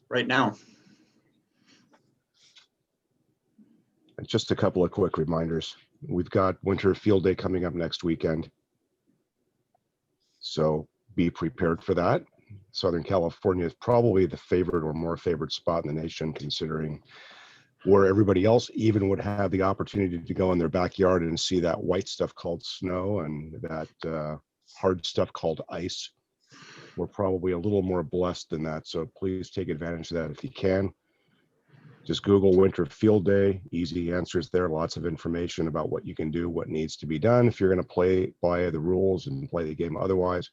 right now. Just a couple of quick reminders. We've got Winter Field Day coming up next weekend, so be prepared for that. Southern California is probably the favorite or more favored spot in the nation, considering where everybody else even would have the opportunity to go in their backyard and see that white stuff called snow and that hard stuff called ice. We're probably a little more blessed than that, so please take advantage of that if you can. Just Google Winter Field Day, easy answers there, lots of information about what you can do, what needs to be done. If you're going to play by the rules and play the game otherwise,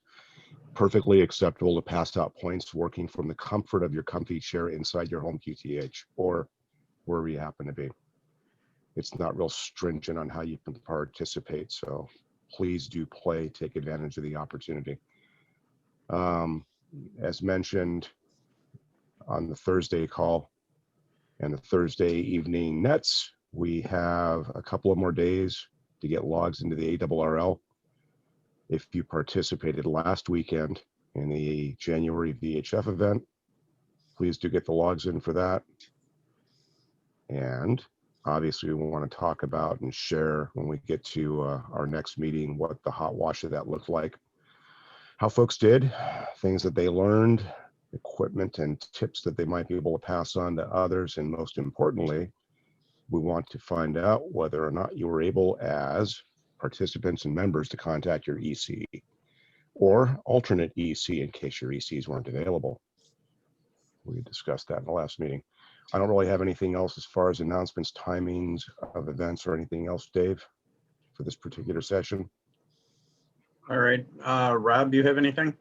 perfectly acceptable to pass out points working from the comfort of your comfy chair inside your home QTH or wherever you happen to be. It's not real stringent on how you can participate, so please do play, take advantage of the opportunity. As mentioned on the Thursday call and the Thursday evening nets, we have a couple of more days to get logs into the ARRL. If you participated last weekend in the January VHF event, please do get the logs in for that. And obviously we want to talk about and share when we get to our next meeting what the hot wash of that looked like, how folks did, things that they learned, equipment and tips that they might be able to pass on to others, and most importantly, we want to find out whether or not you were able as participants and members to contact your EC or alternate EC in case your ECs weren't available. We discussed that in the last meeting. I don't really have anything else as far as announcements, timings of events or anything else, Dave, for this particular session. All right, Rob, do you have anything?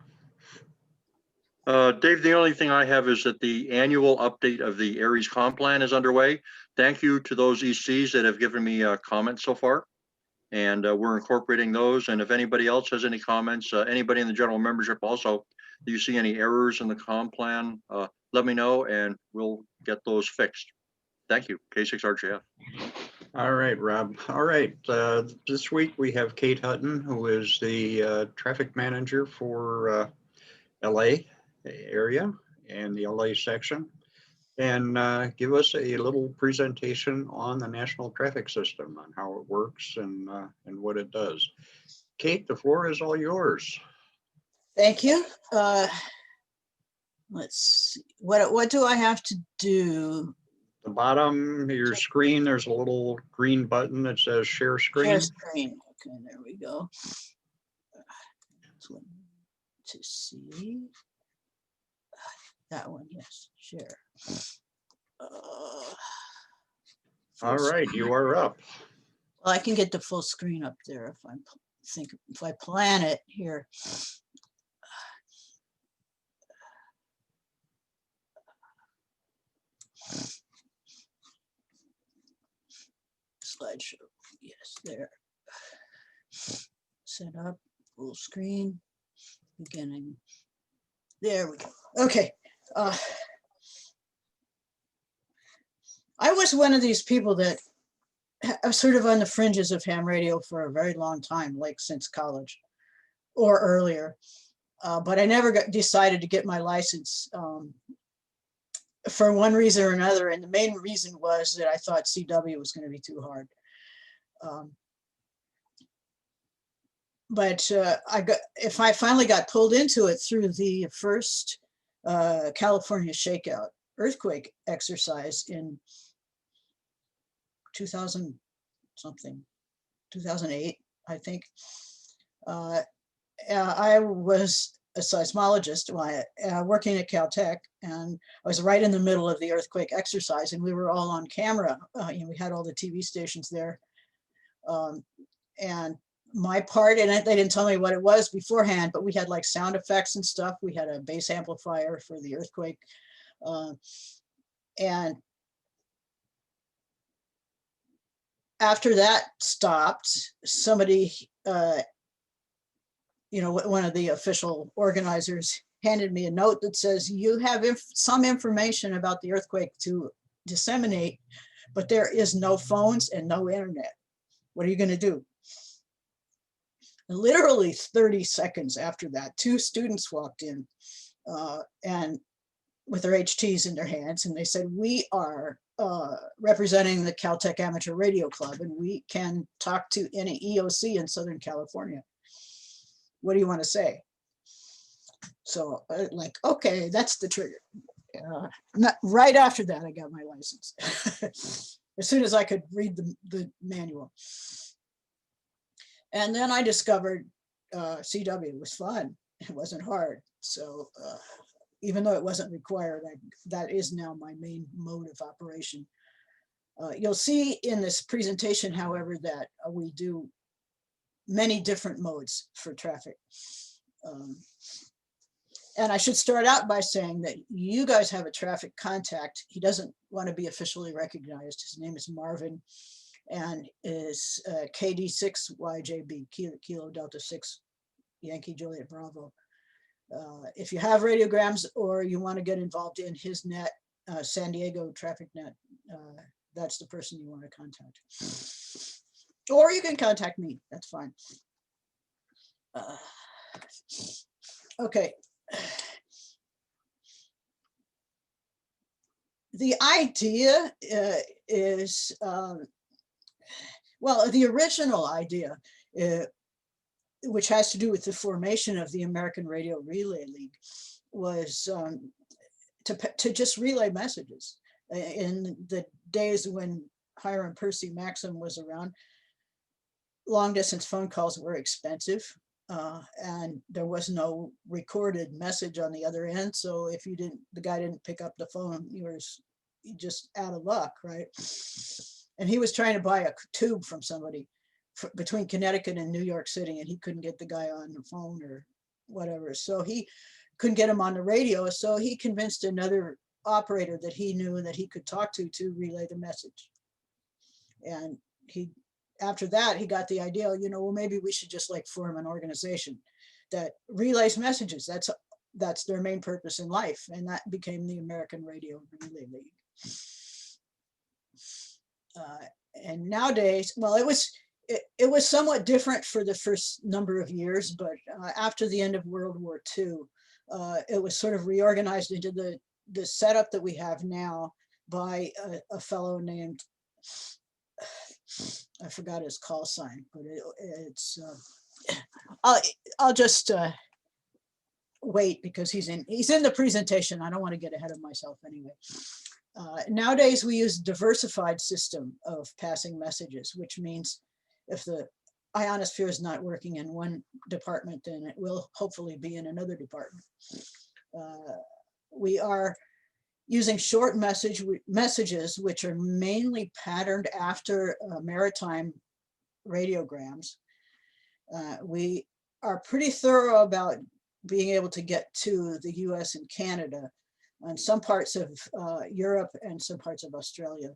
Dave, the only thing I have is that the annual update of the ARES comp plan is underway. Thank you to those ECs that have given me comments so far. And we're incorporating those. And if anybody else has any comments, anybody in the general membership also, do you see any errors in the comp plan? Let me know and we'll get those fixed. Thank you, K6RJF. All right, Rob. All right, this week we have Kate Hutton, who is the traffic manager for LA area and the LA section, and give us a little presentation on the national traffic system, on how it works and what it does. Kate, the floor is all yours. Thank you. Let's see, what do I have to do? The bottom of your screen, there's a little green button that says share screen. Share screen. Okay, there we go. To see that one, yes, share. All right, you are up. Well, I can get the full screen up there if I plan it here. Slideshow, yes, there. Set up full screen, beginning. There we go. Okay. I was one of these people that I was sort of on the fringes of ham radio for a very long time, like since college or earlier. But I never decided to get my license for one reason or another. And the main reason was that I thought CW was going to be too hard. But if I finally got pulled into it through the first California shakeout earthquake exercise in 2000 something, 2008, I think. I was a seismologist working at Caltech, and I was right in the middle of the earthquake exercise, and we were all on camera. We had all the TV stations there. And my part in it, they didn't tell me what it was beforehand, but we had like sound effects and stuff. We had a bass amplifier for the earthquake. And after that stopped, somebody, one of the official organizers handed me a note that says, you have some information about the earthquake to disseminate, but there is no phones and no internet. What are you going to do? Literally 30 seconds after that, two students walked in and with their HTs in their hands, and they said, we are representing the Caltech Amateur Radio Club, and we can talk to any EOC in Southern California. What do you want to say? So like, okay, that's the trigger. Right after that, I got my license. As soon as I could read the manual. And then I discovered CW was fun. It wasn't hard. So even though it wasn't required, that is now my main mode of operation. You'll see in this presentation, however, that we do many different modes for traffic. And I should start out by saying that you guys have a traffic contact. He doesn't want to be officially recognized. His name is Marvin, and is KD6YJB, Kilo Delta 6, Yankee Juliet Bravo. If you have radiograms or you want to get involved in his net, San Diego traffic net, that's the person you want to contact. Or you can contact me, that's fine. Okay. The idea is, well, the original idea, which has to do with the formation of the American Radio Relay League, was to just relay messages. In the days when Hiram Percy Maxim was around, long distance phone calls were expensive. And there was no recorded message on the other end. So if you didn't, the guy didn't pick up the phone, you were just out of luck, right? And he was trying to buy a tube from somebody between Connecticut and New York City, and he couldn't get the guy on the phone or whatever. So he couldn't get him on the radio. So he convinced another operator that he knew and that he could talk to relay the message. And after that, he got the idea, well, maybe we should just like form an organization that relays messages. That's their main purpose in life. And that became the American Radio Relay League. And nowadays, well, it was somewhat different for the first number of years, but after the end of World War II, it was sort of reorganized into the setup that we have now by a fellow named, I forgot his call sign, but it's I'll just wait because he's in the presentation. I don't want to get ahead of myself anyway. Nowadays we use a diversified system of passing messages, which means if the ionosphere is not working in one department, then it will hopefully be in another department. We are using short messages, which are mainly patterned after maritime radiograms. We are pretty thorough about being able to get to the US and Canada, and some parts of Europe and some parts of Australia.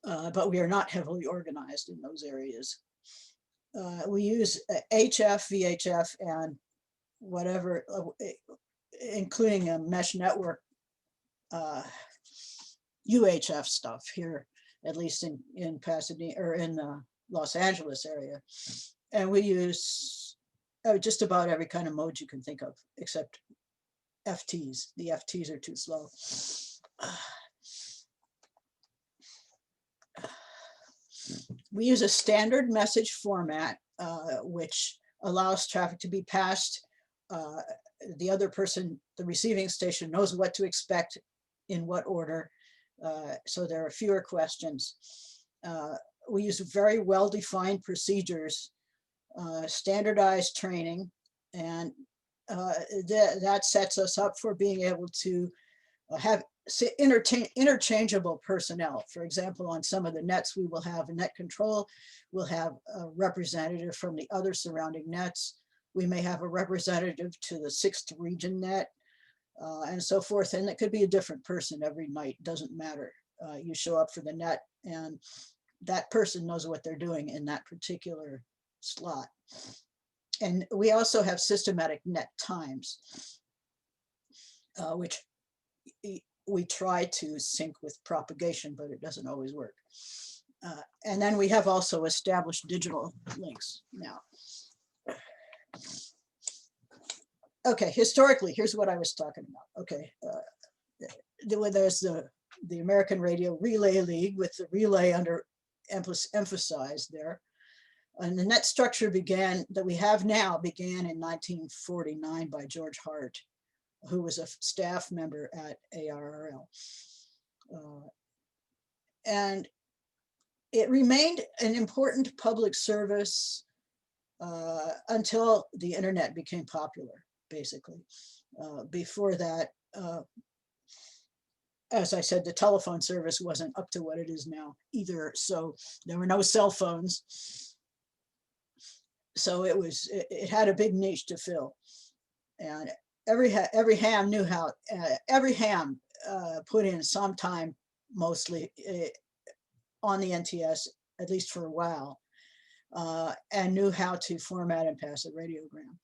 But we are not heavily organized in those areas. We use HF, VHF, and whatever, including a mesh network, UHF stuff here, at least in Pasadena or in the Los Angeles area. And we use just about every kind of mode you can think of, except FTs. The FTs are too slow. We use a standard message format, which allows traffic to be passed. The other person, the receiving station, knows what to expect in what order. So there are fewer questions. We use very well-defined procedures, standardized training, and that sets us up for being able to have interchangeable personnel. For example, on some of the nets, we will have a net control. We'll have a representative from the other surrounding nets. We may have a representative to the 6th region net, and so forth. And it could be a different person every night, doesn't matter. You show up for the net and that person knows what they're doing in that particular slot. And we also have systematic net times, which we try to sync with propagation, but it doesn't always work. And then we have also established digital links now. okay, historically, here's what I was talking about. Okay, there's the American Radio Relay League with the relay under emphasized there. And the net structure that we have now began in 1949 by George Hart, who was a staff member at ARRL. And it remained an important public service until the internet became popular, basically. Before that, as I said, the telephone service wasn't up to what it is now either. So there were no cell phones. So it had a big niche to fill. And every ham knew how, every ham put in some time, mostly on the NTS, at least for a while, and knew how to format and pass a radiogram.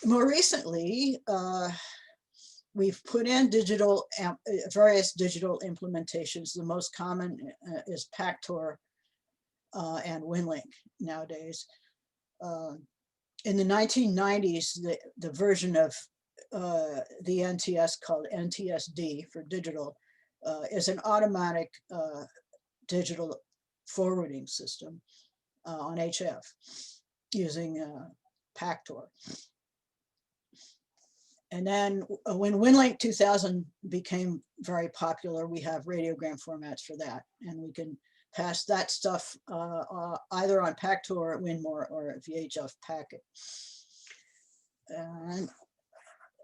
More recently, we've put in various digital implementations. The most common is Pactor and Winlink nowadays. In the 1990s, the version of the NTS called NTSD for digital is an automatic digital forwarding system on HF using Pactor. And then when Winlink 2000 became very popular, we have radiogram formats for that. And we can pass that stuff either on Pactor or Winmore or a VHF packet. And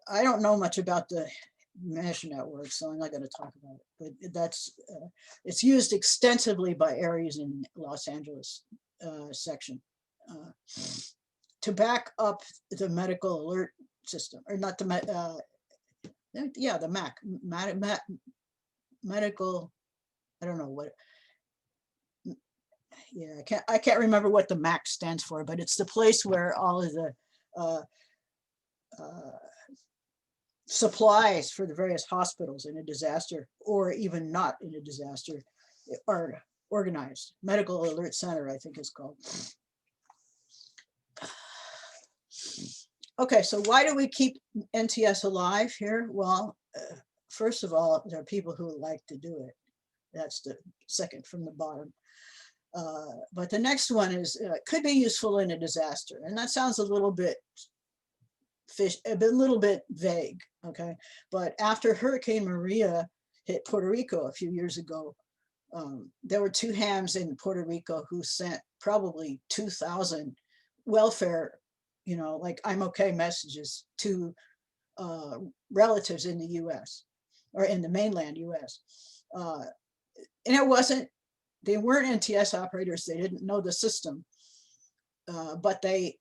I don't know much about the mesh network, so I'm not going to talk about it. But that's it's used extensively by ARES in Los Angeles section to back up the medical alert system, or not the the MAC medical. I don't know what. Yeah, I can't remember what the MAC stands for, but it's the place where all of the supplies for the various hospitals in a disaster, or even not in a disaster, are organized. Medical Alert Center, I think it's called. Okay, so why do we keep NTS alive here? Well, first of all, there are people who like to do it. That's the second from the bottom. But the next one is could be useful in a disaster, and that sounds a little bit vague. Okay, but after Hurricane Maria hit Puerto Rico a few years ago, there were two hams in Puerto Rico who sent probably 2,000 welfare, like I'm okay messages to relatives in the U.S. or in the mainland U.S. And they weren't NTS operators. They didn't know the system, but they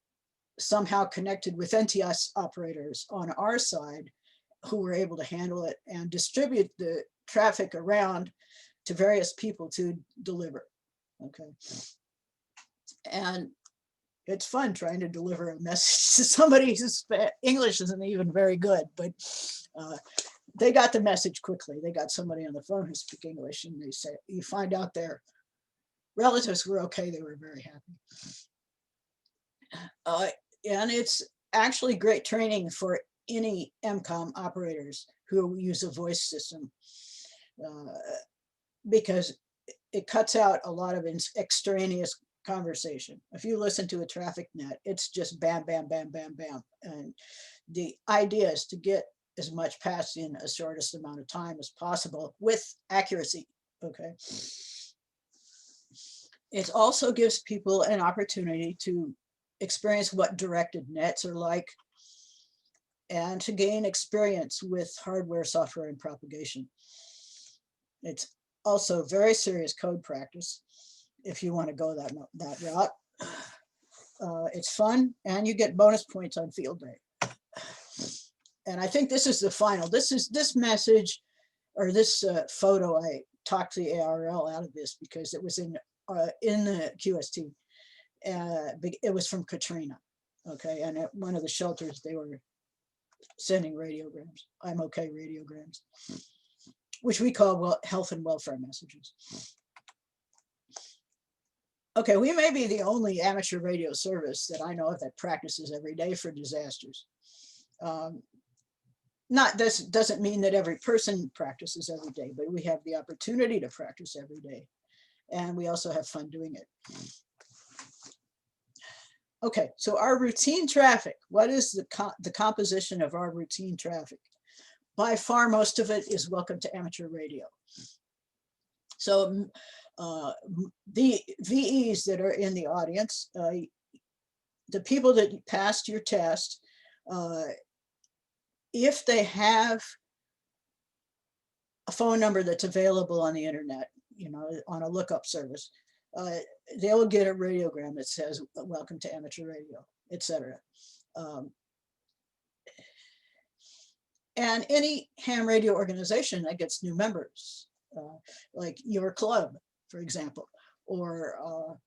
somehow connected with NTS operators on our side who were able to handle it and distribute the traffic around to various people to deliver. Okay. And it's fun trying to deliver a message to somebody whose English isn't even very good, but they got the message quickly. They got somebody on the phone who speaks English, and they say, you find out their relatives were okay. They were very happy. And it's actually great training for any MCOM operators who use a voice system, because it cuts out a lot of extraneous conversation. If you listen to a traffic net, it's just bam, bam, bam, bam, bam. And the idea is to get as much passed in a shortest amount of time as possible with accuracy. Okay. It also gives people an opportunity to experience what directed nets are like and to gain experience with hardware, software, and propagation. It's also very serious code practice if you want to go that route. It's fun, and you get bonus points on field day. And I think this is the final. This message, or this photo, I talked the ARRL out of this because it was in the QST. It was from Katrina. Okay, and at one of the shelters they were sending radiograms. I'm okay radiograms, which we call health and welfare messages. Okay, we may be the only amateur radio service that I know of that practices every day for disasters. Not this doesn't mean that every person practices every day, but we have the opportunity to practice every day. And we also have fun doing it. Okay, so our routine traffic, what is the composition of our routine traffic? By far, most of it is welcome to amateur radio. So the VEs that are in the audience, the people that passed your test, if they have a phone number that's available on the internet, you know, on a lookup service, they'll get a radiogram that says, welcome to amateur radio, etc. And any ham radio organization that gets new members, like your club, for example, or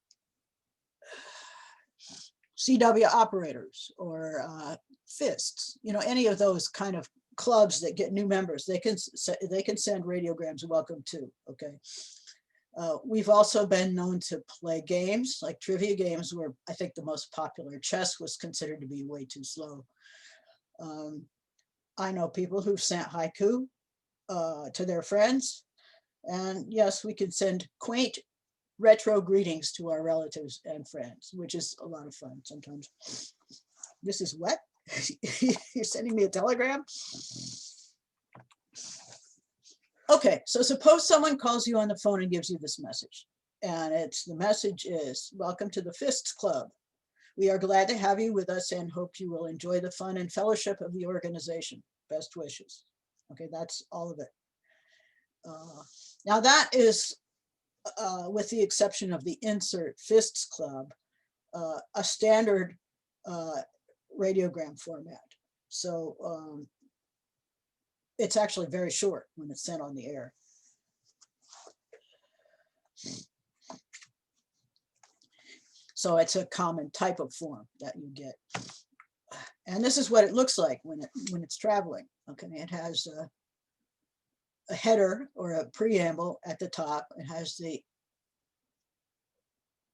CW operators, or fists, you know, any of those kind of clubs that get new members, they can send radiograms welcome to. Okay. We've also been known to play games like trivia games, where I think the most popular chess was considered to be way too slow. I know people who've sent haiku to their friends, and yes, we can send quaint retro greetings to our relatives and friends, which is a lot of fun sometimes. This is what? You're sending me a telegram? Okay, so suppose someone calls you on the phone and gives you this message, and the message is, welcome to the Fists Club. We are glad to have you with us and hope you will enjoy the fun and fellowship of the organization. Best wishes. Okay, that's all of it. Now that is, with the exception of the insert Fists Club, a standard radiogram format. So it's actually very short when it's sent on the air. So it's a common type of form that you get. And this is what it looks like when it's traveling. Okay, it has a header or a preamble at the top. It has the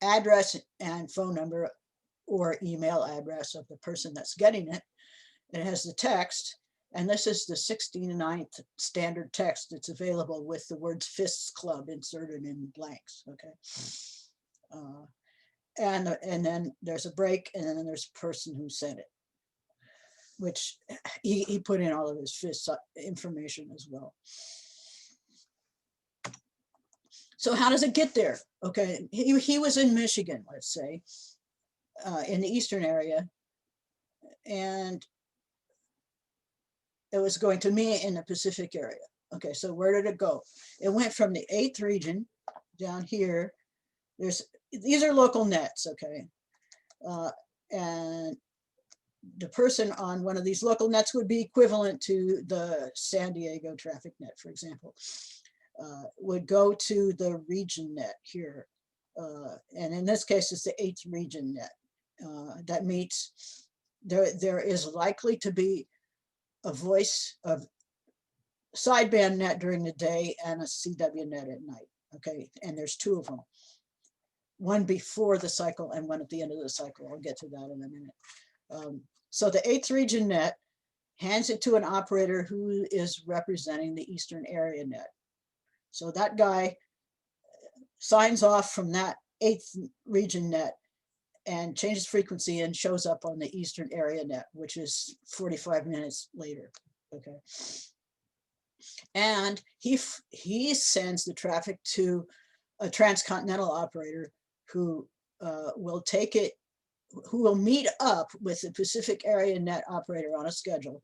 address and phone number or email address of the person that's getting it. It has the text, and this is the 69th standard text that's available with the words Fists Club inserted in blanks. Okay. And then there's a break, and then there's the person who sent it, which he put in all of his Fists information as well. So how does it get there? Okay, he was in Michigan, let's say, in the eastern area, and it was going to me in the Pacific area. Okay, so where did it go? It went from the 8th region down here. These are local nets, okay? And the person on one of these local nets would be equivalent to the San Diego traffic net, for example. Would go to the region net here. And in this case, it's the 8th region net. That means there is likely to be a voice of sideband net during the day and a CW net at night. Okay, and there's 2 of them. One before the cycle and one at the end of the cycle. I'll get to that in a minute. So the 8th region net hands it to an operator who is representing the Eastern area net. So that guy signs off from that 8th region net and changes frequency and shows up on the Eastern area net, which is 45 minutes later. Okay. And he sends the traffic to a transcontinental operator who will take it, who will meet up with the Pacific area net operator on a schedule,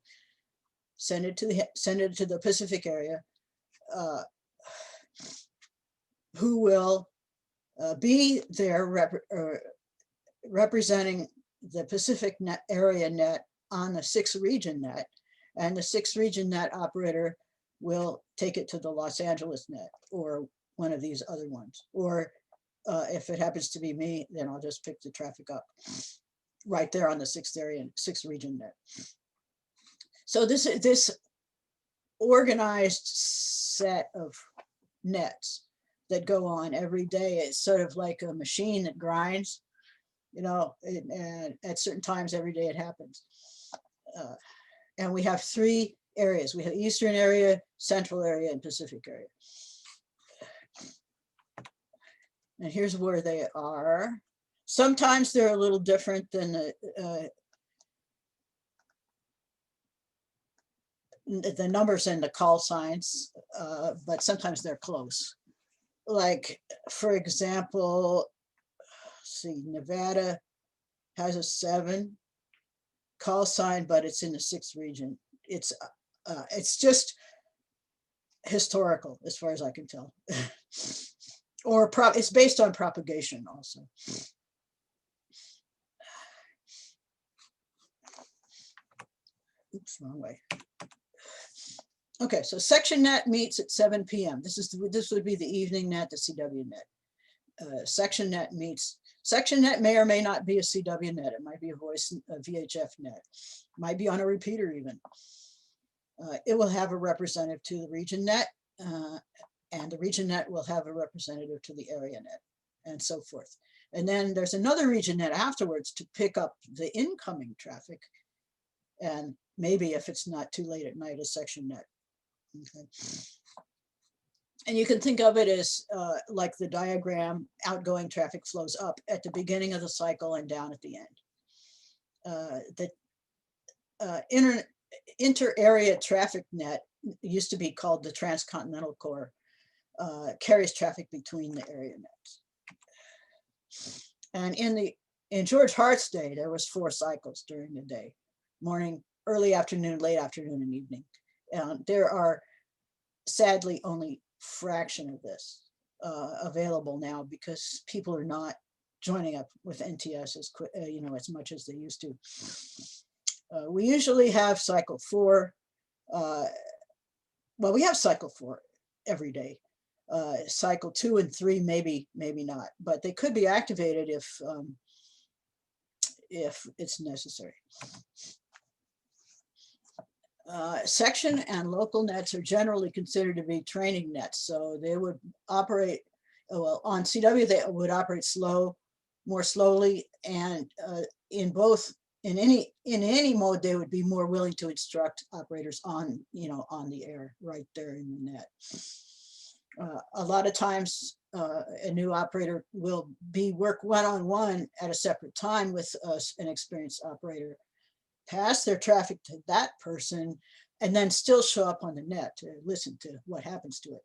send it to the Pacific area, who will be there representing the Pacific net area net on the 6th region net, and the 6th region net operator will take it to the Los Angeles net or one of these other ones. Or if it happens to be me, then I'll just pick the traffic up right there on the 6th region net. So this organized set of nets that go on every day. It's sort of like a machine that grinds, you know, and at certain times every day it happens. And we have 3 areas. We have Eastern area, Central area, and Pacific area. And here's where they are. Sometimes they're a little different than the numbers and the call signs, but sometimes they're close. Like, for example, let's see, Nevada has a 7 call sign, but it's in the 6th region. It's just historical as far as I can tell. Or it's based on propagation also. Oops, wrong way. Okay, so section net meets at 7 p.m. This would be the evening net, the CW net. Section net meets. Section net may or may not be a CW net. It might be a voice, a VHF net. It might be on a repeater even. It will have a representative to the region net, and the region net will have a representative to the area net, and so forth. And then there's another region net afterwards to pick up the incoming traffic, and maybe if it's not too late at night, a section net. Okay. And you can think of it as like the diagram, outgoing traffic flows up at the beginning of the cycle and down at the end. The inter-area traffic net used to be called the transcontinental core, carries traffic between the area nets. And in George Hart's day, there was 4 cycles during the day: morning, early afternoon, late afternoon, and evening. There are sadly only fraction of this available now because people are not joining up with NTS as quick, as much as they used to. We usually have cycle 4. Well, we have cycle 4 every day. Cycle 2 and 3, maybe not, but they could be activated if it's necessary. Section and local nets are generally considered to be training nets, so they would operate, well, on CW they would operate more slowly, and in any mode they would be more willing to instruct operators on the air right there in the net. A lot of times a new operator will work one-on-one at a separate time with an experienced operator, pass their traffic to that person, and then still show up on the net to listen to what happens to it.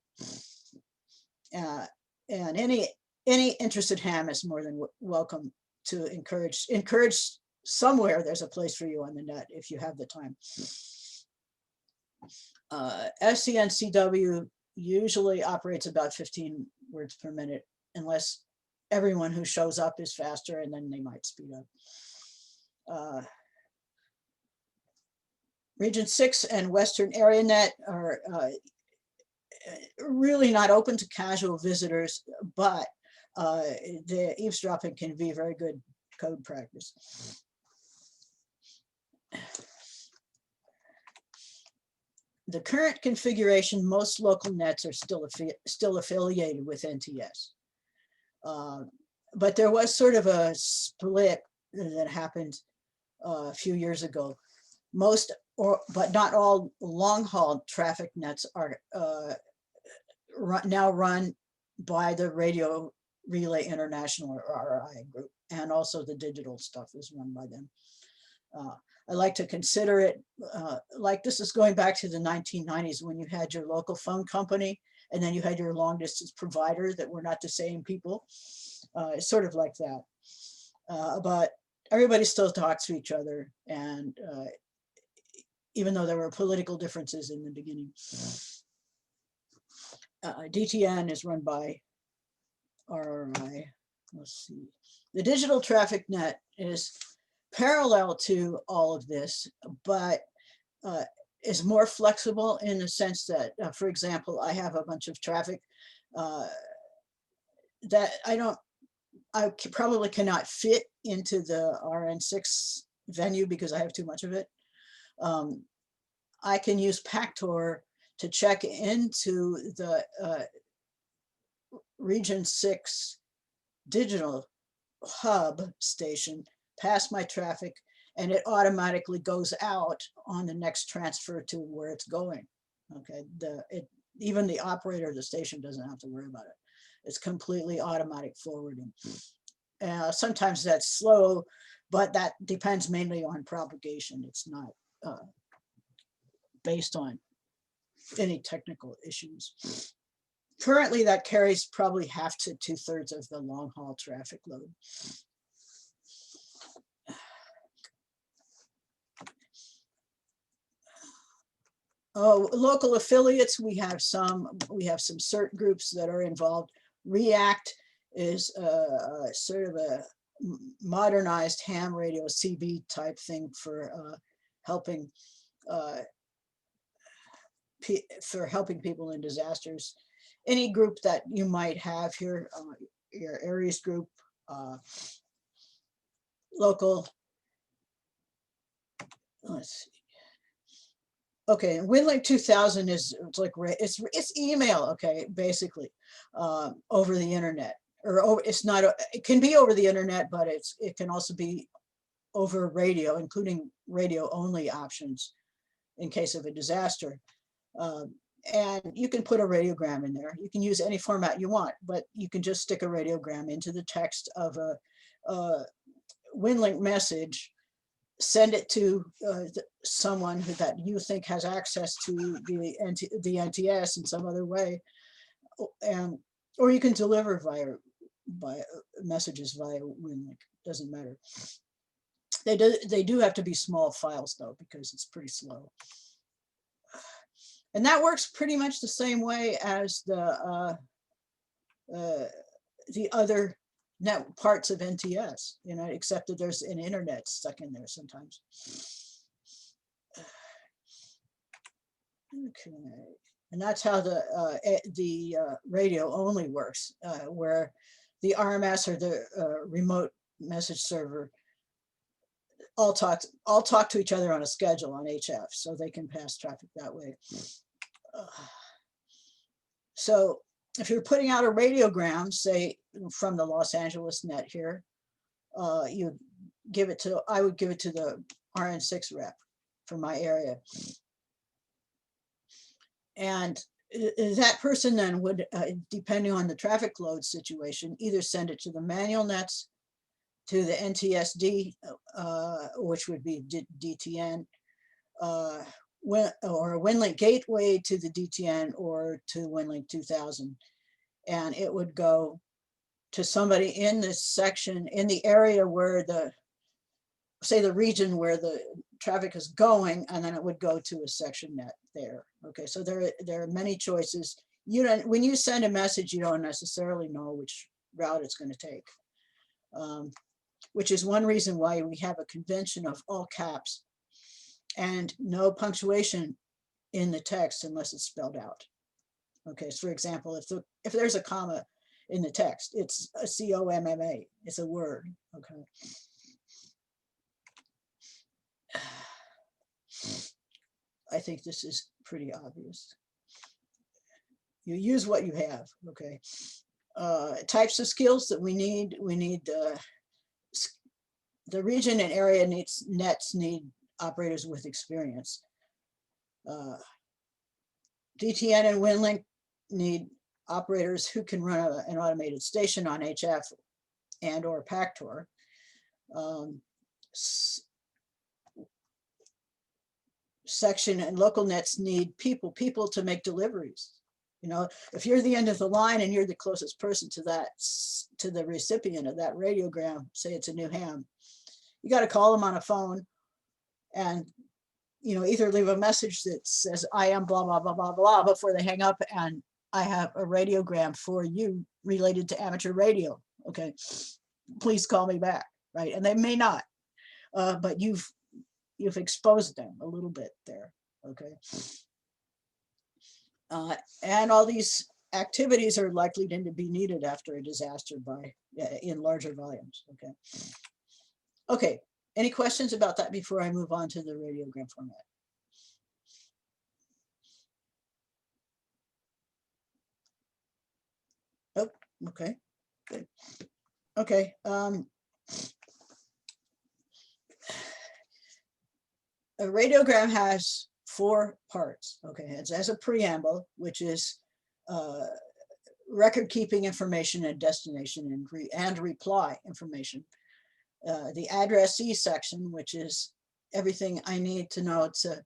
And any interested ham is more than welcome to encourage somewhere. There's a place for you on the net if you have the time. SCNCW usually operates about 15 words per minute, unless everyone who shows up is faster, and then they might speed up. Region 6 and Western Area Net are really not open to casual visitors, but the eavesdropping can be very good code practice. The current configuration, most local nets are still affiliated with NTS. But there was sort of a split that happened a few years ago. Most, but not all, long-haul traffic nets are now run by the Radio Relay International, or RRI group, and also the digital stuff is run by them. I like to consider it like this is going back to the 1990s when you had your local phone company and then you had your long distance provider that were not the same people. It's sort of like that. But everybody still talks to each other, and even though there were political differences in the beginning. DTN is run by RRI. Let's see. The digital traffic net is parallel to all of this, but is more flexible in the sense that, for example, I have a bunch of traffic that I probably cannot fit into the RN6 venue because I have too much of it. I can use Pactor to check into the Region 6 digital hub station past my traffic, and it automatically goes out on the next transfer to where it's going. Okay, even the operator of the station doesn't have to worry about it. It's completely automatic forwarding. Sometimes that's slow, but that depends mainly on propagation. It's not based on any technical issues. Currently, that carries probably half to 2/3 of the long haul traffic load. Oh, local affiliates, we have some CERT groups that are involved. REACT is sort of a modernized ham radio CB type thing for helping people in disasters. Any group that you might have here, your ARES group, local. Let's see. Okay, Winlink 2000 is it's email, okay, basically, over the internet, or it's not. It can be over the internet, but it can also be over radio, including radio only options in case of a disaster. And you can put a radiogram in there. You can use any format you want, but you can just stick a radiogram into the text of a Winlink message, send it to someone that you think has access to the NTS in some other way, or you can deliver via messages via Winlink. Doesn't matter. They do have to be small files though, because it's pretty slow. And that works pretty much the same way as the other parts of NTS, except that there's an internet stuck in there sometimes. Okay, and that's how the radio only works, where the RMS or the remote message server all talk to each other on a schedule on HF, so they can pass traffic that way. So if you're putting out a radiogram, say from the Los Angeles net here, I would give it to the RN6 rep for my area. And that person then would, depending on the traffic load situation, either send it to the manual nets, to the NTSD, which would be DTN, or a Winlink gateway to the DTN, or to Winlink 2000. And it would go to somebody in this section, in the area where say the region where the traffic is going, and then it would go to a section net there. Okay, so there are many choices. When you send a message, you don't necessarily know which route it's going to take, which is one reason why we have a convention of all caps and no punctuation in the text unless it's spelled out. Okay, so for example, if there's a comma in the text, it's a COMMA, it's a word. Okay. I think this is pretty obvious. You use what you have. Okay. Types of skills that we need the region and area nets need operators with experience. DTN and Winlink need operators who can run an automated station on HF and or PACTOR. Section and local nets need people to make deliveries. If you're the end of the line and you're the closest person to the recipient of that radiogram, say it's a New Ham, you got to call them on a phone and either leave a message that says I am blah blah blah blah blah before they hang up, and I have a radiogram for you related to amateur radio. Okay, please call me back, right? And they may not, but you've exposed them a little bit there. Okay. And all these activities are likely to be needed after a disaster in larger volumes. Okay. Okay. Any questions about that before I move on to the radiogram format? Oh, Okay, good. Okay. A radiogram has 4 parts. Okay, it has a preamble, which is record keeping information and destination and reply information. The addressee section, which is everything I need to know to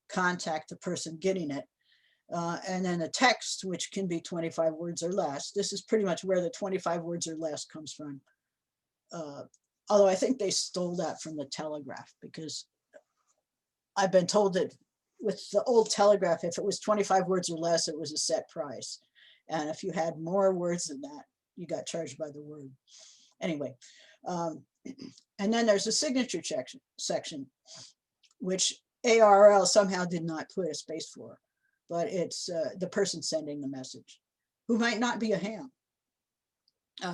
contact the person getting it. And then the text, which can be 25 words or less. This is pretty much where the 25 words or less comes from. Although I think they stole that from the telegraph, because I've been told that with the old telegraph, if it was 25 words or less, it was a set price. And if you had more words than that, you got charged by the word. Anyway, and then there's a signature section, which ARRL somehow did not put a space for, but it's the person sending the message, who might not be a ham.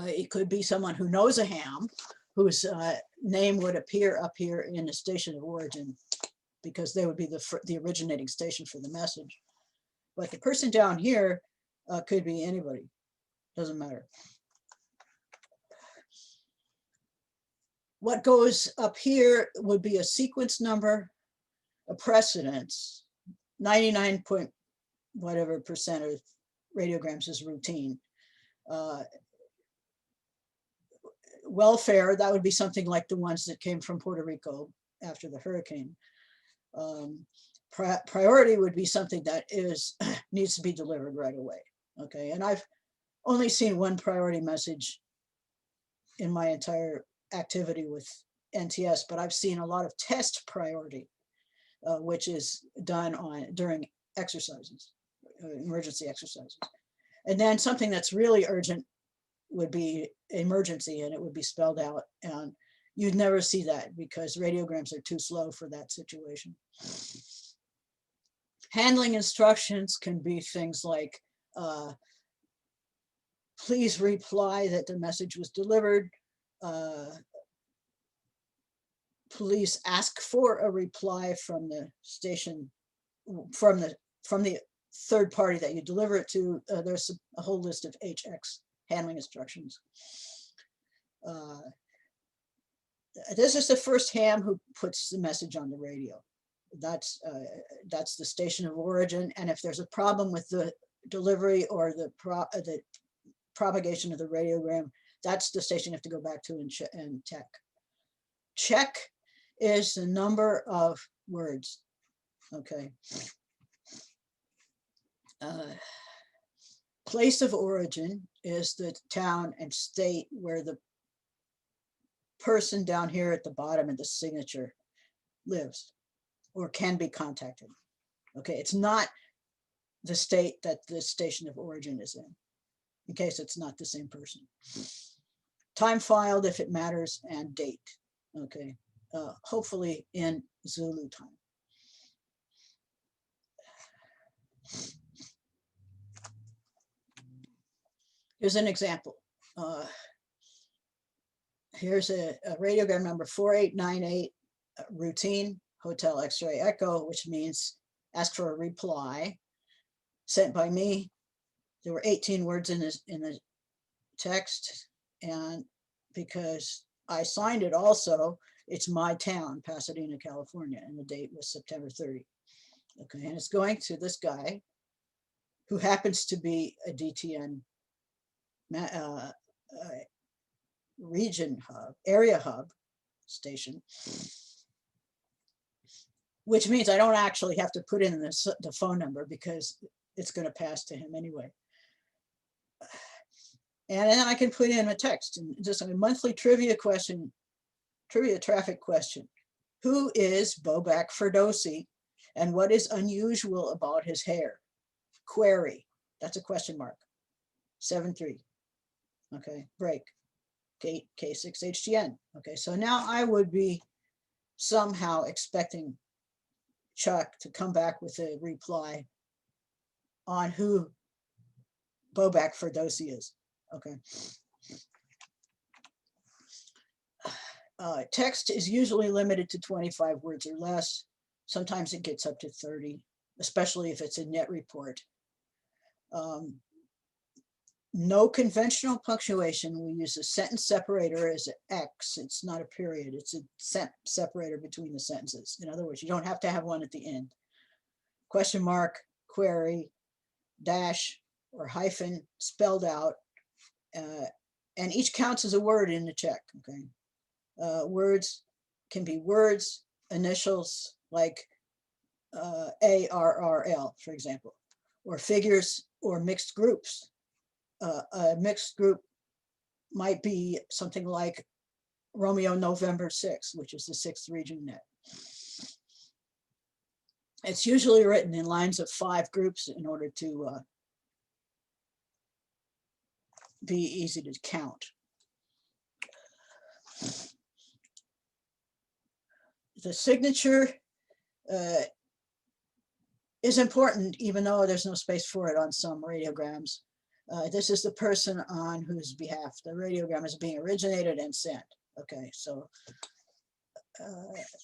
It could be someone who knows a ham, whose name would appear up here in the station of origin, because they would be the originating station for the message. But the person down here could be anybody, doesn't matter. What goes up here would be a sequence number, a precedence. 99 point whatever percent of radiograms is routine. Welfare, that would be something like the ones that came from Puerto Rico after the hurricane. Priority would be something that needs to be delivered right away. Okay, and I've only seen one priority message in my entire activity with NTS, but I've seen a lot of test priority, which is done during exercises, emergency exercises. And then something that's really urgent would be emergency, and it would be spelled out, and you'd never see that because radiograms are too slow for that situation. Handling instructions can be things like, please reply that the message was delivered. Please ask for a reply from the station, from the third party that you deliver it to. There's a whole list of HX handling instructions. This is the first ham who puts the message on the radio. That's the station of origin, and if there's a problem with the delivery or the propagation of the radiogram, that's the station you have to go back to and check. Check is the number of words. Okay. Place of origin is the town and state where the person down here at the bottom of the signature lives or can be contacted. Okay, it's not the state that the station of origin is in case it's not the same person. Time filed if it matters, and date. Okay, hopefully in Zulu time. Here's an example. Here's a radiogram number 4898, routine, Hotel X-ray Echo, which means ask for a reply, sent by me. There were 18 words in the text, and because I signed it also, it's my town, Pasadena, California, and the date was September 30. Okay, and it's going to this guy who happens to be a DTN region hub, area hub station, which means I don't actually have to put in the phone number because it's going to pass to him anyway. And then I can put in a text and just a monthly trivia traffic question. Who is Bobak Ferdosi and what is unusual about his hair? Query, that's a question mark, 7-3. Okay, break, K6HTN. Okay, so now I would be somehow expecting Chuck to come back with a reply on who Bobak Ferdosi is. Okay. Text is usually limited to 25 words or less. Sometimes it gets up to 30, especially if it's a net report. No conventional punctuation. We use a sentence separator as an X. It's not a period. It's a separator between the sentences. In other words, you don't have to have one at the end. Question mark, query, dash, or hyphen spelled out. And each counts as a word in the check, okay? Words can be words, initials like ARRL, for example, or figures or mixed groups. A mixed group might be something like Romeo November 6, which is the 6th region net. It's usually written in lines of 5 groups in order to be easy to count. The signature is important, even though there's no space for it on some radiograms. This is the person on whose behalf the radiogram is being originated and sent. Okay, so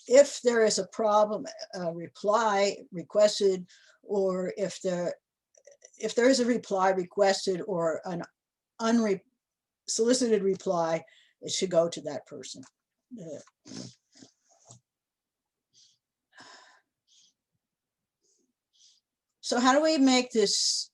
if there is a problem, a reply requested, or if there is a reply requested or an unsolicited reply, it should go to that person. So how do we make this?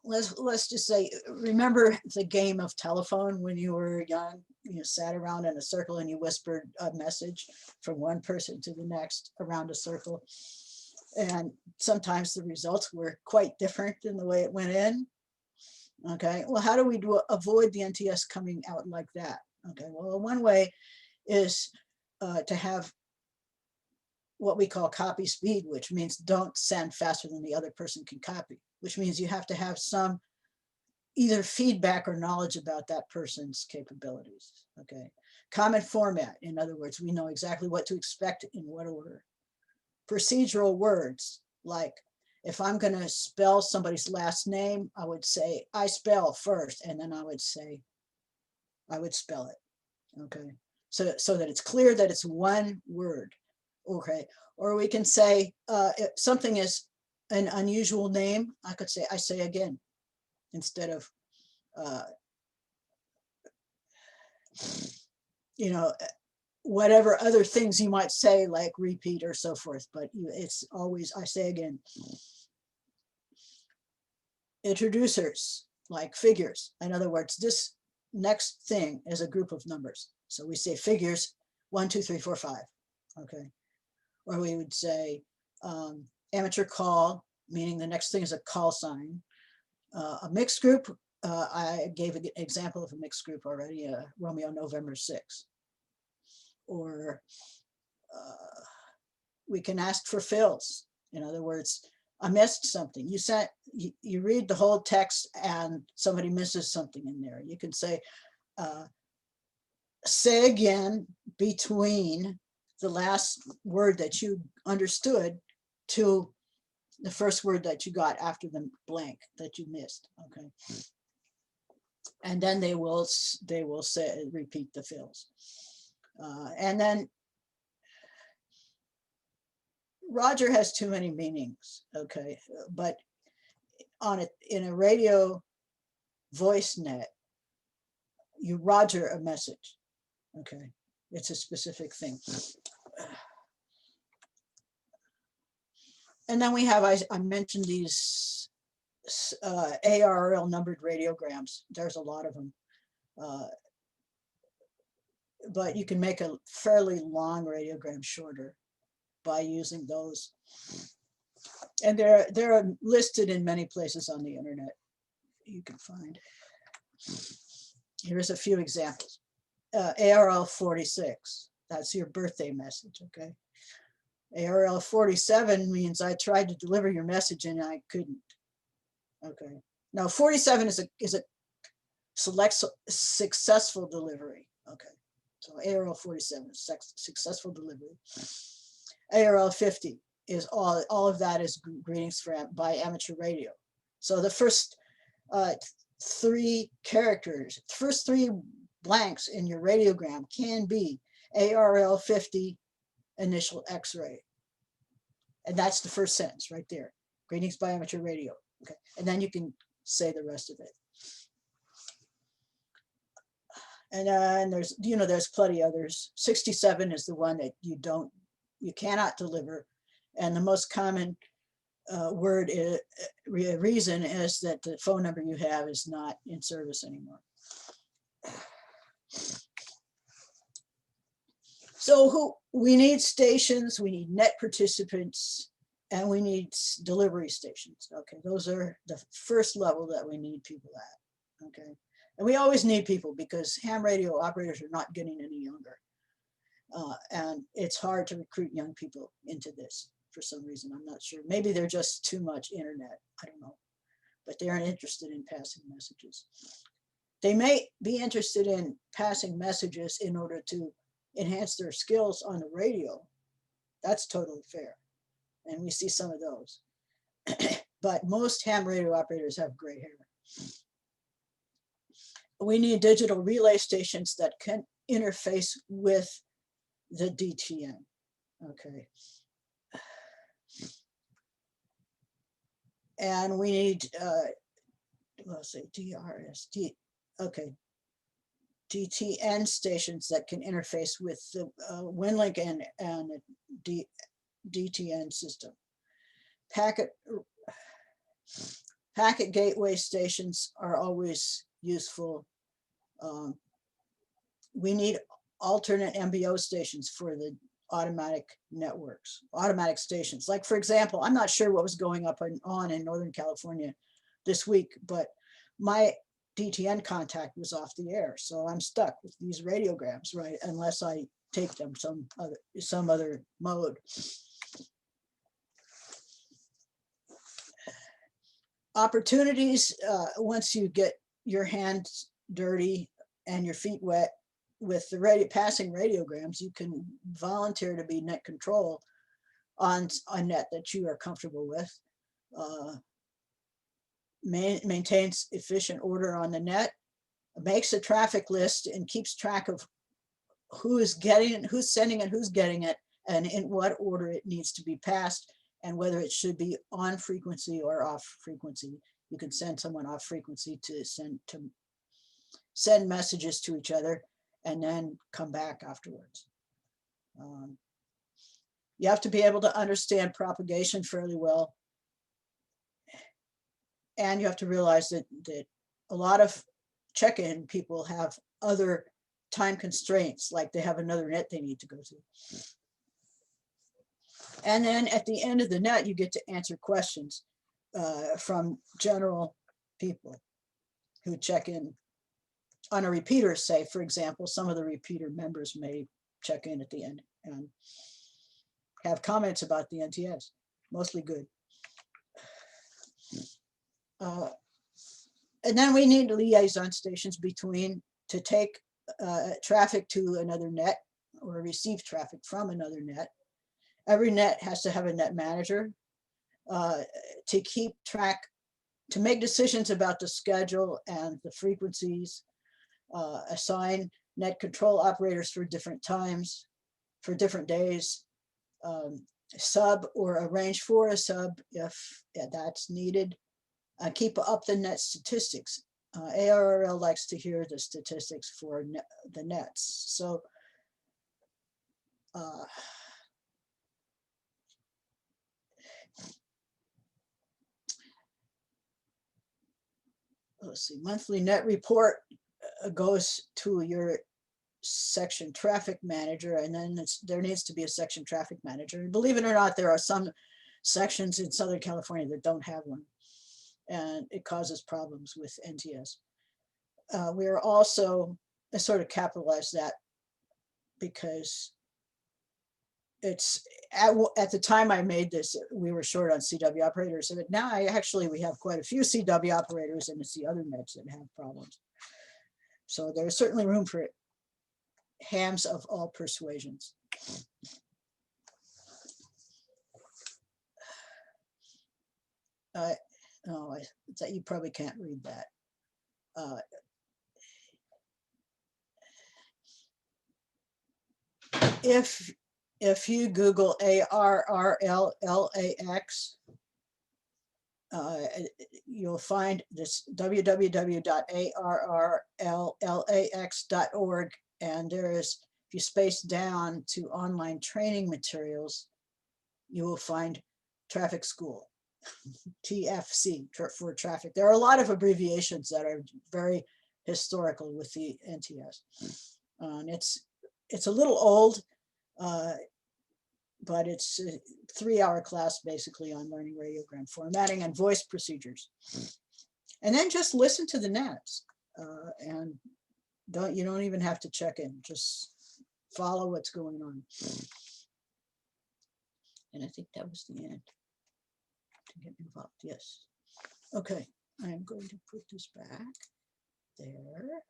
Let's just say, remember the game of telephone when you were young? You sat around in a circle and you whispered a message from one person to the next around a circle. And sometimes the results were quite different than the way it went in. Okay, well, how do we avoid the NTS coming out like that? Okay, well, one way is to have what we call copy speed, which means don't send faster than the other person can copy, which means you have to have some either feedback or knowledge about that person's capabilities. Okay, common format. In other words, we know exactly what to expect in what order. Procedural words, like if I'm going to spell somebody's last name, I would say I spell first, and then I would say I would spell it. Okay, so that it's clear that it's one word. Okay, or we can say if something is an unusual name, I could say I say again instead of you know, whatever other things you might say like repeat or so forth, but it's always I say again. Introducers like figures. In other words, this next thing is a group of numbers. So we say figures 1, 2, 3, 4, 5. Okay. Or we would say amateur call, meaning the next thing is a call sign. A mixed group, I gave an example of a mixed group already, Romeo November 6. Or we can ask for fills. In other words, I missed something. You read the whole text and somebody misses something in there. You can say again between the last word that you understood to the first word that you got after the blank that you missed. Okay, and then they will say repeat the fills, and then Roger has too many meanings. Okay, but on it in a radio voice net, you Roger a message. Okay, it's a specific thing. And then we have, I mentioned these ARRL numbered radiograms. There's a lot of them. But you can make a fairly long radiogram shorter by using those. And they're listed in many places on the internet you can find. Here's a few examples. ARRL 46, that's your birthday message, okay? ARRL 47 means I tried to deliver your message and I couldn't. Okay. Now 47 is a select successful delivery. Okay. So ARRL 47 is successful delivery. ARRL 50 is all of that is greetings by amateur radio. So the first 3 characters, first 3 blanks in your radiogram can be ARRL 50 initial X-ray. And that's the first sentence right there. Greetings by amateur radio. Okay. And then you can say the rest of it. And then there's, there's plenty others. 67 is the one that you cannot deliver. And the most common reason is that the phone number you have is not in service anymore. So we need stations, we need net participants, and we need delivery stations. Okay, those are the first level that we need people at. Okay, and we always need people because ham radio operators are not getting any younger. And it's hard to recruit young people into this for some reason. I'm not sure. Maybe they're just too much internet. I don't know. But they aren't interested in passing messages. They may be interested in passing messages in order to enhance their skills on the radio. That's totally fair. And we see some of those. But most ham radio operators have gray hair. We need digital relay stations that can interface with the DTN. Okay. And we need, let's say DRS, okay. DTN stations that can interface with the Winlink and the DTN system. Packet gateway stations are always useful. We need alternate MBO stations for the automatic networks, automatic stations. Like, for example, I'm not sure what was going on in Northern California this week, but my DTN contact was off the air. So I'm stuck with these radiograms, right? Unless I take them some other mode. Opportunities, once you get your hands dirty and your feet wet with the passing radiograms, you can volunteer to be net control on a net that you are comfortable with. Maintains efficient order on the net, makes a traffic list and keeps track of who is getting it, who's sending it, who's getting it, and in what order it needs to be passed, and whether it should be on frequency or off frequency. You can send someone off frequency to send messages to each other and then come back afterwards. You have to be able to understand propagation fairly well. And you have to realize that a lot of check-in people have other time constraints, like they have another net they need to go to. And then at the end of the net, you get to answer questions from general people who check in on a repeater, say, for example. Some of the repeater members may check in at the end and have comments about the NTS, mostly good. And then we need liaison stations to take traffic to another net or receive traffic from another net. Every net has to have a net manager to keep track, to make decisions about the schedule and the frequencies, assign net control operators for different times, for different days, sub or arrange for a sub if that's needed. Keep up the net statistics. ARRL likes to hear the statistics for the nets. So let's see, monthly net report goes to your section traffic manager, and then there needs to be a section traffic manager. And believe it or not, there are some sections in Southern California that don't have one, and it causes problems with NTS. We are also, I sort of capitalize that because it's at the time I made this, we were short on CW operators, and now we have quite a few CW operators, and it's the other nets that have problems. So there's certainly room for hams of all persuasions. You probably can't read that. If you Google ARRL LAX, you'll find this www.arrlax.org, and there is, if you space down to online training materials, you will find traffic school, TFC for traffic. There are a lot of abbreviations that are very historical with the NTS. And it's a little old, but it's a 3-hour class basically on learning radiogram formatting and voice procedures. And then just listen to the nets, and you don't even have to check in, just follow what's going on. And I think that was the end. To get involved, yes. Okay, I'm going to put this back there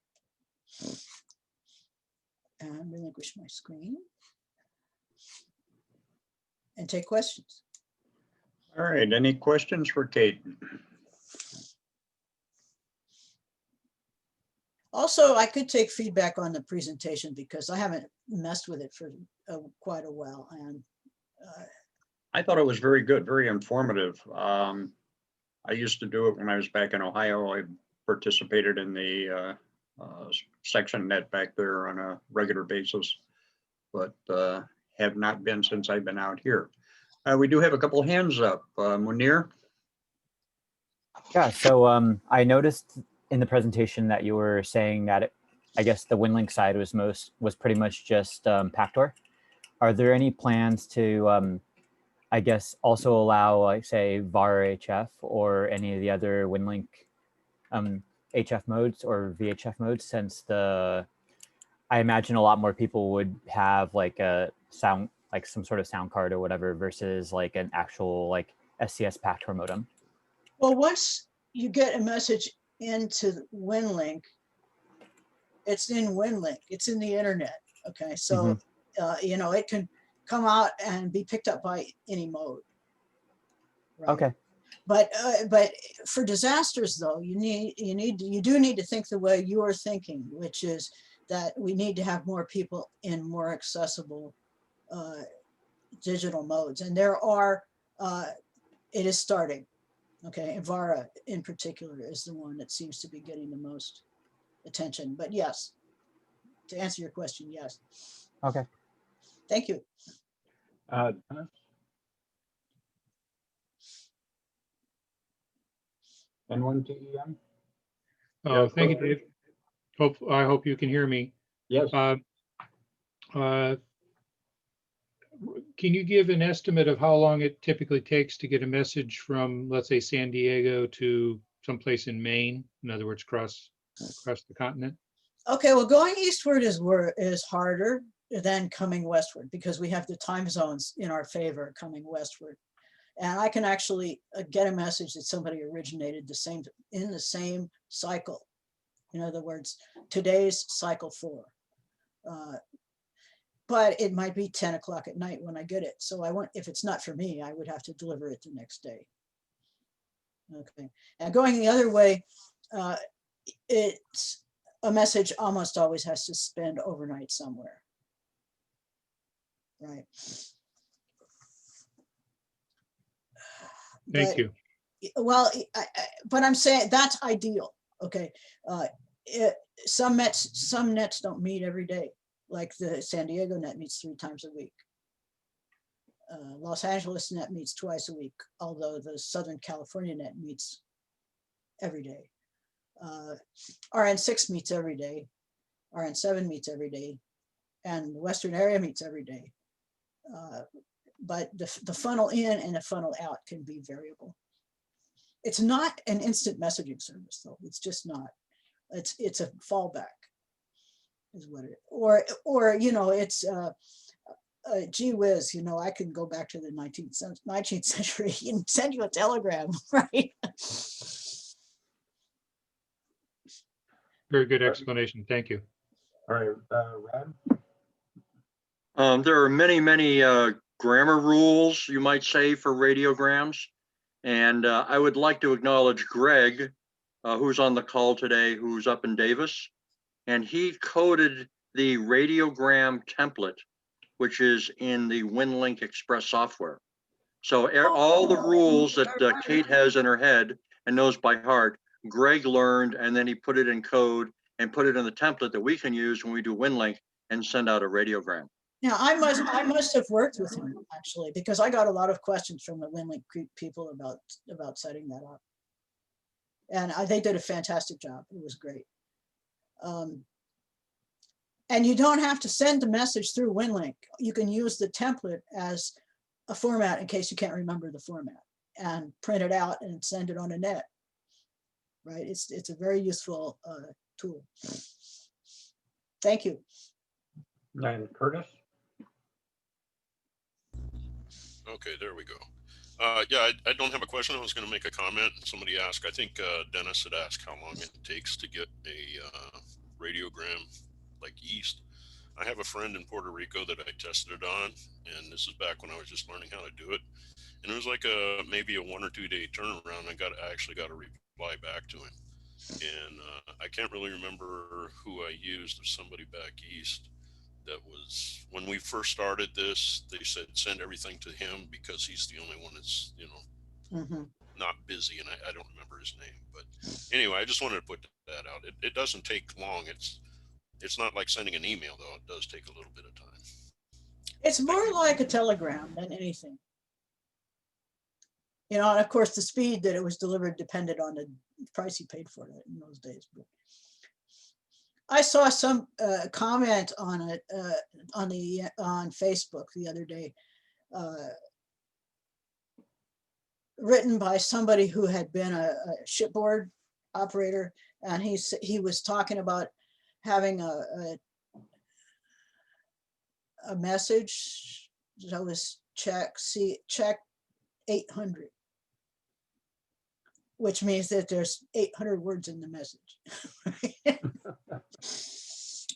and relinquish my screen and take questions. All right, any questions for Kate? Also, I could take feedback on the presentation because I haven't messed with it for quite a while. And I thought it was very good, very informative. I used to do it when I was back in Ohio. I participated in the section net back there on a regular basis, but have not been since I've been out here. We do have a couple of hands up. Munir? Yeah, so I noticed in the presentation that you were saying that I guess the Winlink side was pretty much just Pactor. Are there any plans to I guess also allow, like, say, VAR HF or any of the other Winlink HF modes or VHF modes, since I imagine a lot more people would have like a sound, like some sort of sound card or whatever, versus like an actual like SCS Pactor modem. well, once you get a message into Winlink, it's in Winlink, it's in the internet. Okay, so you know, it can come out and be picked up by any mode. Right? Okay. But for disasters, though, you do need to think the way you are thinking, which is that we need to have more people in more accessible digital modes, and there are. It is starting. Okay, and VARA in particular is the one that seems to be getting the most attention. But yes, to answer your question, yes. Okay. Thank you. N1TEM? Oh, thank you, Dave. I hope you can hear me. Yes. Can you give an estimate of how long it typically takes to get a message from, let's say, San Diego to someplace in Maine? In other words, across the continent? Okay, well, going eastward is harder than coming westward because we have the time zones in our favor coming westward. And I can actually get a message that somebody originated in the same cycle. In other words, today's cycle 4. But it might be 10 o'clock at night when I get it. So if it's not for me, I would have to deliver it the next day. Okay, and going the other way, it's a message almost always has to spend overnight somewhere. Right. Thank you. Well, but I'm saying that's ideal. Okay. Some nets don't meet every day. Like the San Diego net meets 3 times a week. Los Angeles net meets twice a week, although the Southern California net meets every day. RN6 meets every day. RN7 meets every day. And the Western area meets every day. But the funnel in and the funnel out can be variable. It's not an instant messaging service, though. It's just not. It's a fallback, is what it. Or you know, it's gee whiz. You know, I can go back to the 19th century and send you a telegram, right? Very good explanation. Thank you. All right, Rad? There are many grammar rules, you might say, for radiograms. And I would like to acknowledge Greg, who's on the call today, who's up in Davis. And he coded the radiogram template, which is in the Winlink Express software. So all the rules that Kate has in her head and knows by heart, Greg learned, and then he put it in code and put it in the template that we can use when we do Winlink and send out a radiogram. Now, I must have worked with him actually, because I got a lot of questions from the Winlink people about setting that up. And they did a fantastic job. It was great. And you don't have to send the message through Winlink. You can use the template as a format in case you can't remember the format, and print it out and send it on a net. Right? It's a very useful tool. Thank you. And Curtis? Okay, there we go. Yeah, I don't have a question. I was going to make a comment. Somebody asked, I think Dennis had asked how long it takes to get a radiogram like yeast. I have a friend in Puerto Rico that I tested it on, and this is back when I was just learning how to do it. And it was like maybe a 1 or 2 day turnaround. I actually got a reply back to him. And I can't really remember who I used, or somebody back east. That was when we first started this. They said send everything to him because he's the only one that's not busy, and I don't remember his name. But anyway, I just wanted to put that out. It doesn't take long. It's not like sending an email though. It does take a little bit of time. It's more like a telegram than anything. You know, and of course the speed that it was delivered depended on the price you paid for it in those days. But I saw some comment on it on Facebook the other day, written by somebody who had been a shipboard operator, and he was talking about having a message that was check 800, which means that there's 800 words in the message.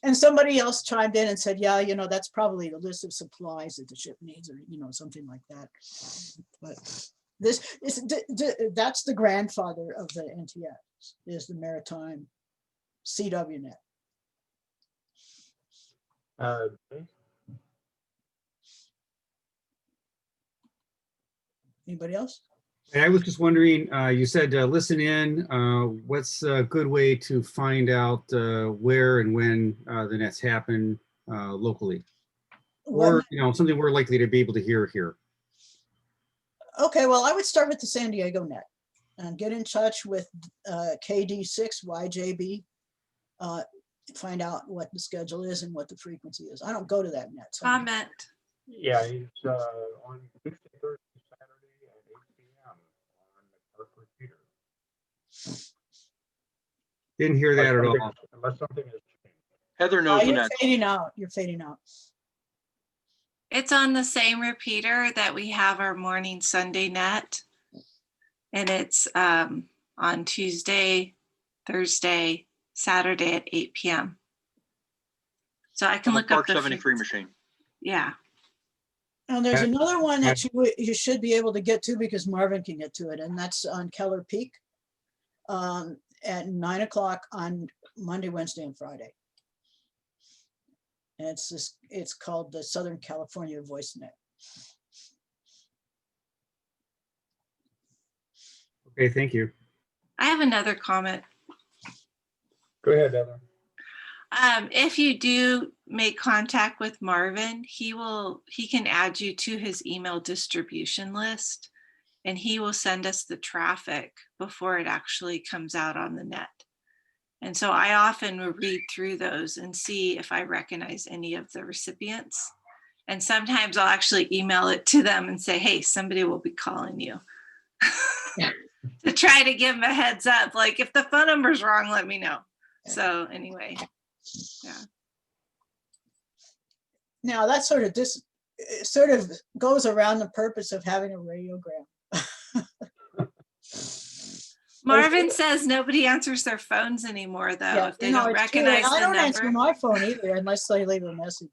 And somebody else chimed in and said, yeah, you know, that's probably the list of supplies that the ship needs, or, you know, something like that. But that's the grandfather of the NTS, is the maritime CWNet. Anybody else? I was just wondering, you said listen in. What's a good way to find out where and when the nets happen locally? Or, you know, something we're likely to be able to hear here. Okay, well, I would start with the San Diego net and get in touch with KD6YJB, find out what the schedule is and what the frequency is. I don't go to that net. So Comment. Yeah, he's on Tuesday, Thursday, Saturday at 8 p.m. on the repeater. Didn't hear that at all. Unless something has changed. Heather knows the you're net. fading out. You're fading out. It's on the same repeater that we have our morning Sunday net. And it's on Tuesday, Thursday, Saturday at 8 p.m. So I can look up Park the 73 machine. Yeah. And there's another one that you should be able to get to because Marvin can get to it, and that's on Keller Peak at 9 o'clock on Monday, Wednesday, and Friday. And it's called the Southern California Voice Net. Okay, thank you. I have another comment. Go ahead, Heather. If you do make contact with Marvin, he can add you to his email distribution list, and he will send us the traffic before it actually comes out on the net. And so I often will read through those and see if I recognize any of the recipients. And sometimes I'll actually email it to them and say, hey, somebody will be calling you. To try to give them a heads up. Like, if the phone number's wrong, let me know. So anyway, yeah. Now that sort of goes around the purpose of having a radiogram. Marvin says nobody answers their phones anymore, though, Yeah, if they don't recognize the I don't number. answer my phone either unless they leave a message.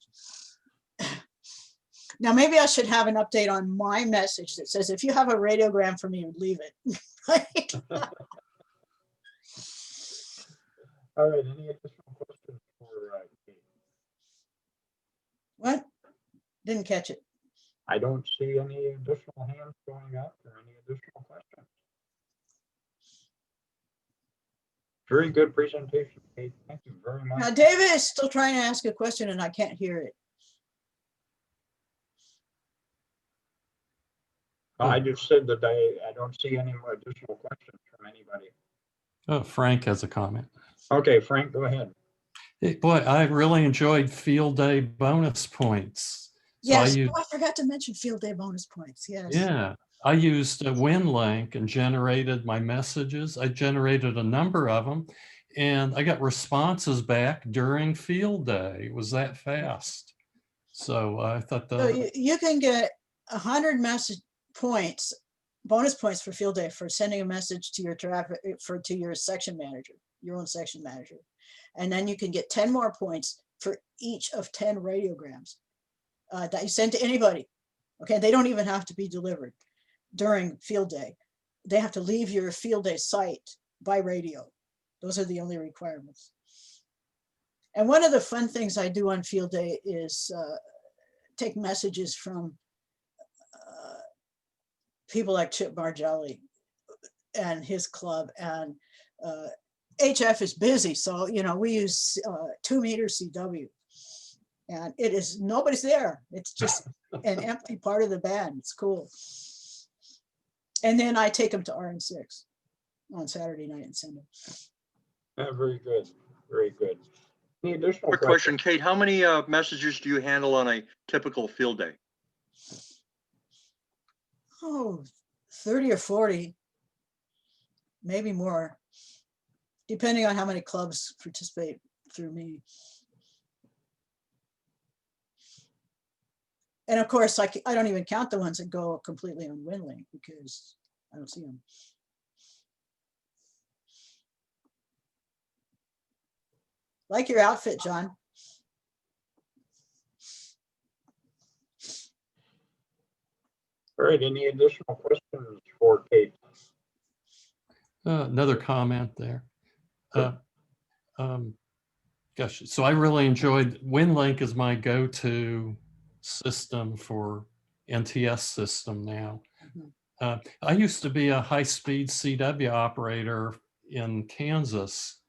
Now, maybe I should have an update on my message that says, if you have a radiogram for me, leave it. Right? All right, any additional questions for Kate? What? Didn't catch it. I don't see any additional hands going up or any additional questions. Very good presentation, Kate. Thank you very much. Now, David is still trying to ask a question and I can't hear it. I just said that I don't see any more additional questions from anybody. Oh, Frank has a comment. Okay, Frank, go ahead. Hey, boy, I really enjoyed field day bonus points. So Yes, oh, I forgot to mention field day bonus points, yes. Yeah, I used a Winlink and generated my messages. I generated a number of them and I got responses back during field day. It was that fast. So I thought So you can get 100 message points, bonus points for field day for sending a message to your traffic, to your section manager, your own section manager. And then you can get 10 more points for each of 10 radiograms that you send to anybody. Okay, they don't even have to be delivered during field day. They have to leave your field day site by radio. Those are the only requirements. And one of the fun things I do on field day is take messages from people like Chip Margelli and his club, and HF is busy. So, you know, we use 2 meter CW and it is, nobody's there. It's just an empty part of the band. It's cool. And then I take them to RN6 on Saturday night and Sunday. Very good, very good. Any additional Quick question, Kate, how many messages do you handle on a typical field day? Oh, 30 or 40, maybe more, depending on how many clubs participate through me. And of course, I don't even count the ones that go completely on Winlink because I don't see them. Like your outfit, John. All right, any additional questions for Kate? another comment there. Gosh, so I really enjoyed Winlink is my go-to system for NTS system now. I used to be a high-speed CW operator in Kansas.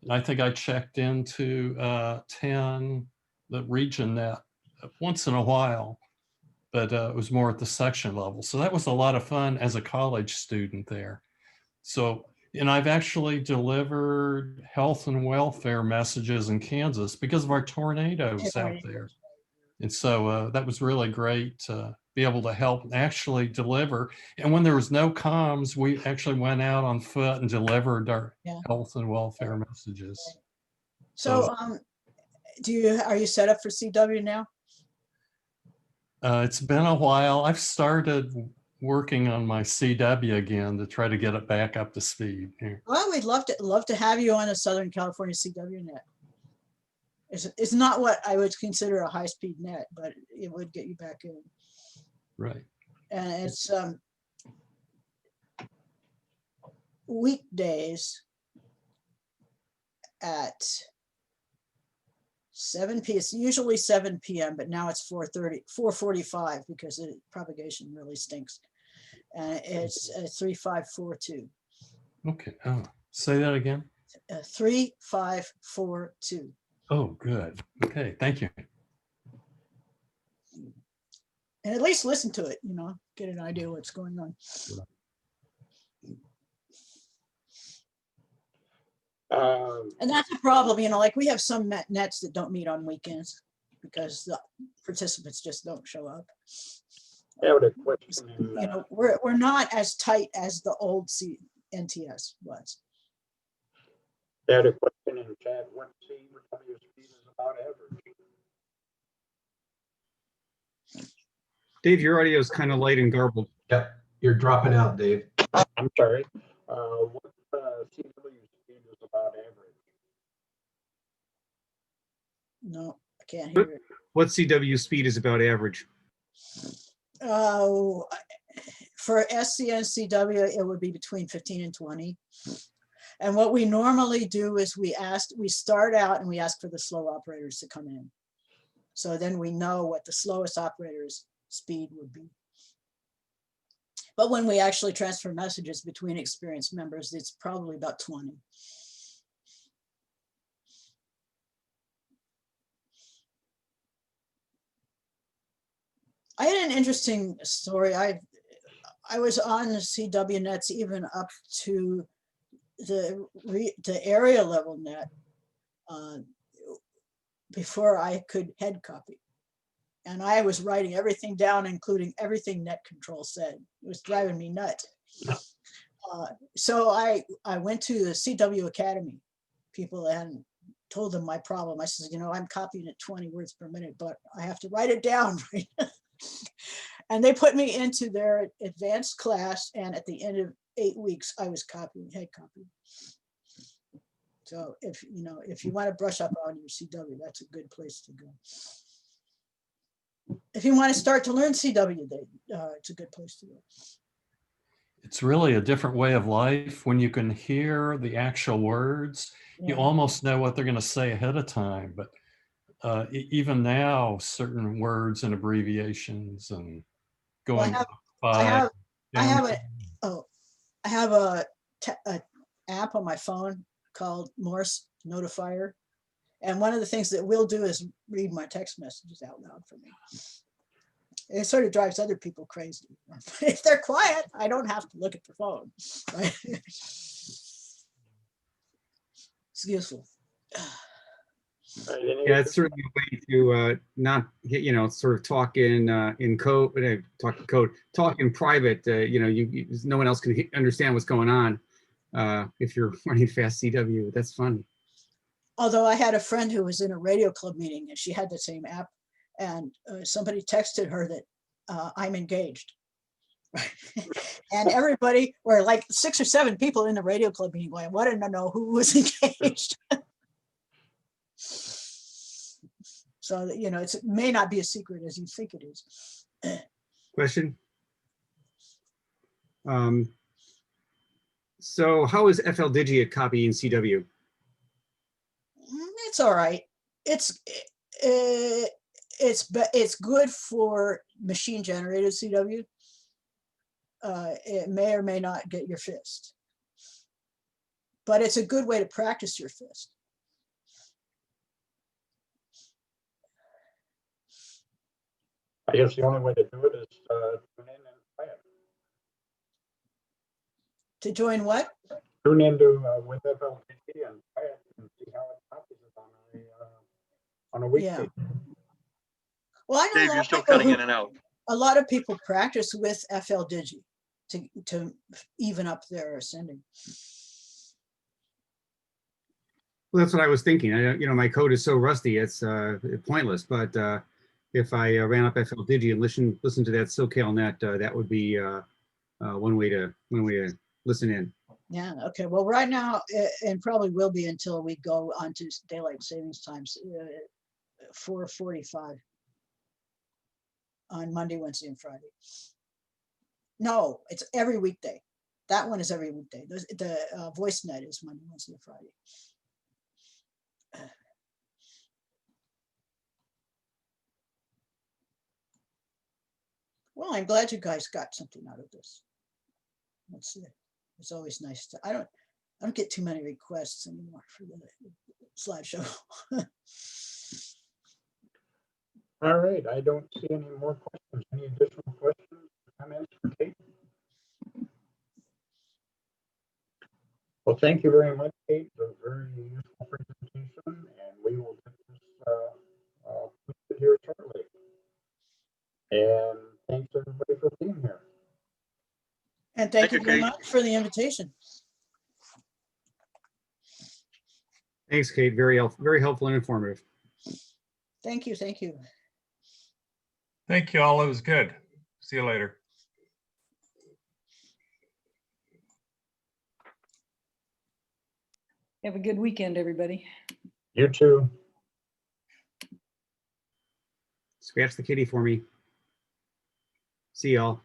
And I think I checked into 10, the region net once in a while, but it was more at the section level. So that was a lot of fun as a college student there. So, and I've actually delivered health and welfare messages in Kansas because of our tornadoes out there. And so that was really great to be able to help actually deliver. And when there was no comms, we actually went out on foot and delivered our health and welfare messages. So are you set up for CW now? It's been a while. I've started working on my CW again to try to get it back up to speed here. Well, we'd love to have you on a Southern California CW net. It's not what I would consider a high-speed net, but it would get you back in. Right. And it's weekdays at 7 p.m. It's usually 7 p.m., but now it's 4:45 because the propagation really stinks. And it's 3542. Okay. Oh, say that again. 3542. Oh, good. Okay. Thank you. And at least listen to it, you know, get an idea what's going on. And that's a problem, you know, like we have some nets that don't meet on weekends because the participants just don't show up. I have a question. You know, we're not as tight as the old NTS was. I had a question in chat. What CW speed is about average? Dave, your audio is kind of light and garbled. Yep, you're dropping out, Dave. I'm sorry. What CW speed is about average? No, I can't hear it. What CW speed is about average? For SCN CW, it would be between 15 and 20. And what we normally do is we start out and we ask for the slow operators to come in. So then we know what the slowest operator's speed would be. But when we actually transfer messages between experienced members, it's probably about 20. I had an interesting story. I was on the CW nets even up to the area level net before I could head copy. And I was writing everything down, including everything net control said. It was driving me nuts. So I went to the CW Academy people and told them my problem. I said, you know, I'm copying at 20 words per minute, but I have to write it down. Right? And they put me into their advanced class. And at the end of 8 weeks, I was copying, head copying. So if you want to brush up on your CW, that's a good place to go. If you want to start to learn CW, it's a good place to go. It's really a different way of life when you can hear the actual words. You Yeah. almost know what they're going to say ahead of time. But even now, certain words and abbreviations and going Well, by. I have a app on my phone called Morse Notifier. And one of the things that we'll do is read my text messages out loud for me. It sort of drives other people crazy. If they're quiet, I don't have to look at the phone. Right? It's useful. Yeah, it's certainly a way to not, sort of talk in code, talk in private. No one else can understand what's going on if you're running fast CW. That's funny. Although I had a friend who was in a radio club meeting and she had the same app, and somebody texted her that I'm engaged. And everybody, or like 6 or 7 people in the radio club meeting going, wanted to know who was engaged. So, it may not be as secret as you think it is. Question. So how is FLDigi copying CW? It's all right. It's good for machine generated CW. It may or may not get your fist, but it's a good way to practice your fist. I guess the only way to do it is tune in and play it. To join what? Tune into with FLDG and play it and see how it copies it on a weekday. Yeah. Well, I know Dave, a lot you're of still people cutting in and out. A lot of people practice with FLDigi to even up their sending. Well, that's what I was thinking. My code is so rusty, it's pointless. But if I ran up FLDigi and listen to that SoCal net, that would be one way to listen in. Yeah. Okay. Well, right now, and probably will be until we go on to daylight savings times, 4:45 on Monday, Wednesday, and Friday. No, it's every weekday. That one is every weekday. The voice net is Monday, Wednesday, and Friday. Well, I'm glad you guys got something out of this. Let's see. It's always nice to. I don't get too many requests anymore for the slideshow. All right, I don't see any more questions. Any additional questions, comments for Kate? Well, thank you very much, Kate. A very useful presentation, and we will get this posted here shortly. And thanks everybody for being here. And thank you very Kate. much for the invitation. Thanks, Kate. Very helpful and informative. Thank you. Thank you. Thank you all. It was good. See you later. Have a good weekend, everybody. You too. Scratch the kitty for me. See y'all.